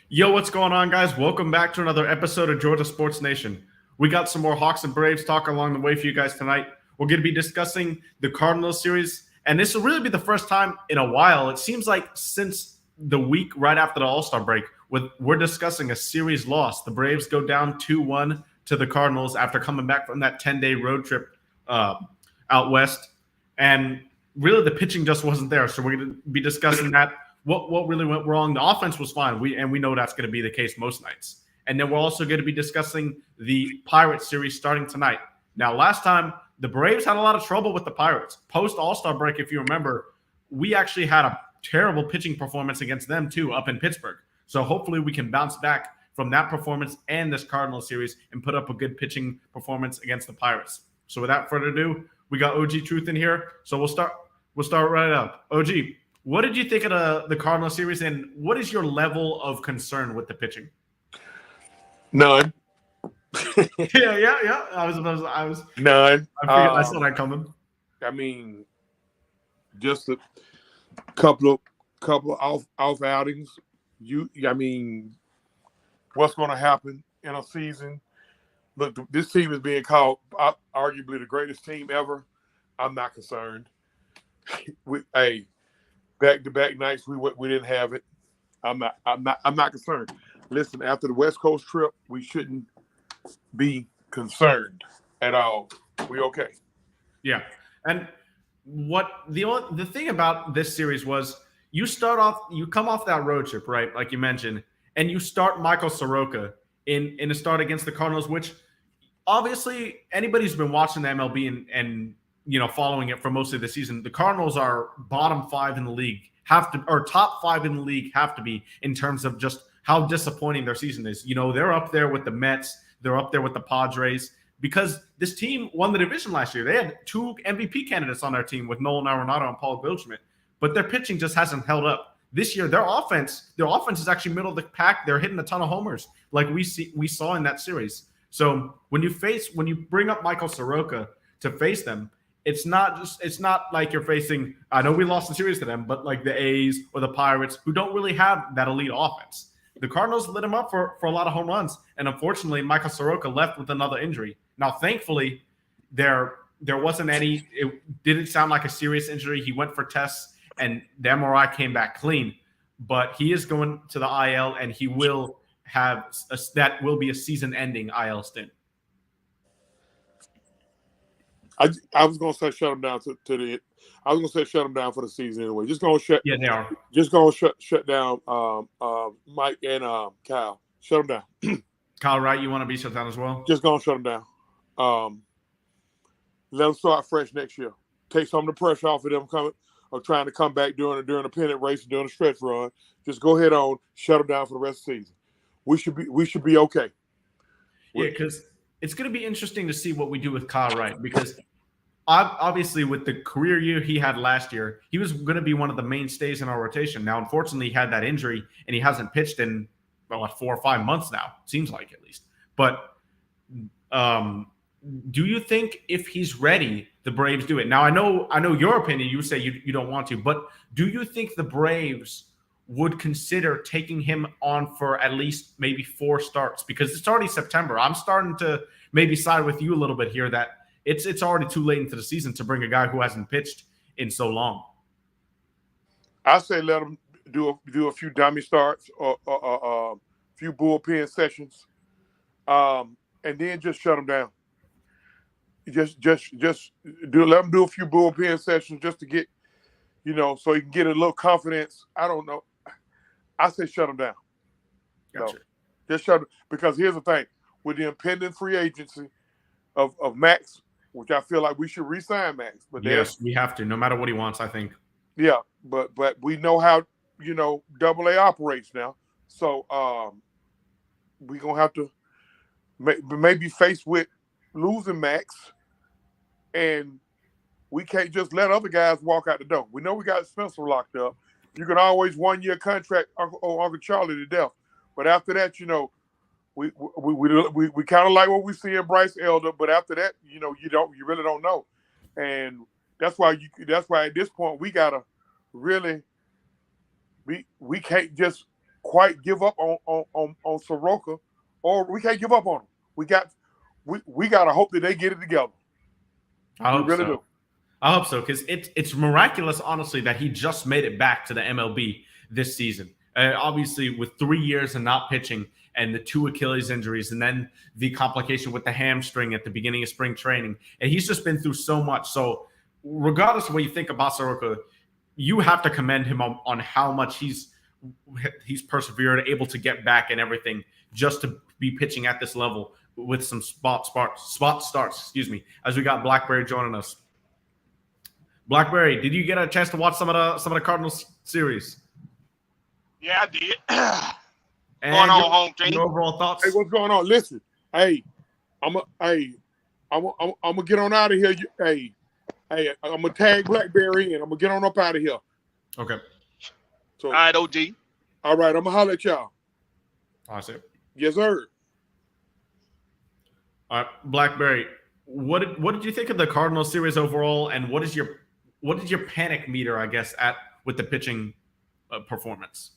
Yo, what's going on, guys? Welcome back to another episode of Georgia Sports Nation. We got some more Hawks and Braves talk along the way for you guys tonight. We're going to be discussing the Cardinals series, and this will really be the first time in a while. It seems like since the week right after the All-Star break, we're discussing a series loss. The Braves go down 2-1 to the Cardinals after coming back from that 10-day road trip out west, and really the pitching just wasn't there. So we're going to be discussing that. What really went wrong? The offense was fine. We know that's going to be the case most nights. And then we're also going to be discussing the Pirates series starting tonight. Now, last time, the Braves had a lot of trouble with the Pirates. Post All-Star break, if you remember, we actually had a terrible pitching performance against them, too, up in Pittsburgh. So hopefully we can bounce back from that performance and this Cardinals series and put up a good pitching performance against the Pirates. So without further ado, we got OG Truth in here. So we'll start right up. OG, what did you think of the Cardinals series, and what is your level of concern with the pitching? None. yeah. I was None. I figured I saw that coming. I mean, just a couple of off outings. What's going to happen in a season? Look, this team is being called arguably the greatest team ever. I'm not concerned. Back-to-back nights we didn't have it. I'm not concerned. Listen, after the West Coast trip, we shouldn't be concerned at all. We okay. Yeah. And what the thing about this series was you come off that road trip, right? Like you mentioned, and you start Michael Soroka in a start against the Cardinals, which obviously anybody who's been watching the MLB and following it for most of the season, the Cardinals are bottom 5 in the league, or top 5 in the league have to be, in terms of just how disappointing their season is. They're up there with the Mets, they're up there with the Padres, because this team won the division last year. They had 2 MVP candidates on their team with Nolan Arenado and Paul Goldschmidt, but their pitching just hasn't held up. This year, their offense is actually middle of the pack. They're hitting a ton of homers, like we saw in that series. So when you bring up Michael Soroka to face them, it's not like you're facing, I know we lost the series to them, but like the A's or the Pirates, who don't really have that elite offense. The Cardinals lit him up for a lot of home runs, and unfortunately, Michael Soroka left with another injury. Now, thankfully, there wasn't any. It didn't sound like a serious injury. He went for tests, and the MRI came back clean. But he is going to the IL, and he will have that will be a season-ending IL stint. I was gonna say shut them down I was gonna say shut them down for the season anyway. Just gonna shut. Yeah, they are. Just gonna shut down Mike and Kyle. Shut them down. Kyle Wright, you want to be shut down as well? Just gonna shut them down. Let them start fresh next year. Take some of the pressure off of them trying to come back during a pennant race and during a stretch run. Just go ahead on, shut them down for the rest of the season. We should be okay. Yeah, because it's going to be interesting to see what we do with Kyle Wright, because obviously with the career year he had last year, he was going to be one of the mainstays in our rotation. Now, unfortunately, he had that injury, and he hasn't pitched in 4 or 5 months now, seems like, at least. But do you think if he's ready, the Braves do it? Now, I know your opinion. You say you don't want to, but do you think the Braves would consider taking him on for at least maybe 4 starts? Because it's already September. I'm starting to maybe side with you a little bit here that it's already too late into the season to bring a guy who hasn't pitched in so long. I say let him do a few dummy starts or a few bullpen sessions, and then just shut him down. Just let him do a few bullpen sessions just to get, so he can get a little confidence. I don't know. I say shut him down. Gotcha. So, just shut him, because here's the thing. With the impending free agency of Max, which I feel like we should re-sign Max. But yes, we have to, no matter what he wants, I think. Yeah, but we know how, Double-A operates now. So we're going to have to maybe face with losing Max, and we can't just let other guys walk out the door. We know we got Spencer locked up. You can always 1-year contract Uncle Charlie to death. But after that, we kind of like what we see in Bryce Elder. But after that, you really don't know. And that's why at this point we gotta really we can't just quite give up on Soroka, or we can't give up on him. We got to hope that they get it together. I hope really so. do. I hope so, because it's miraculous, honestly, that he just made it back to the MLB this season. Obviously, with 3 years and not pitching, and the 2 Achilles injuries, and then the complication with the hamstring at the beginning of spring training, and he's just been through so much. So, regardless of what you think about Soroka, you have to commend him on how much he's persevered, able to get back and everything, just to be pitching at this level with some spot starts. Excuse me, as we got Blackberry joining us. Blackberry, did you get a chance to watch some of the Cardinals series? Yeah, I did. And going on, home team? Your overall thoughts? Hey, what's going on? Listen, I'm gonna get on out of here. I'm gonna tag Blackberry and I'm gonna get on up out of here. Okay. So, all right, OG. All right, I'm gonna holler at y'all. I see. Yes, sir. All right, Blackberry, what did you think of the Cardinals series overall, and what is your panic meter, I guess, with the pitching performance?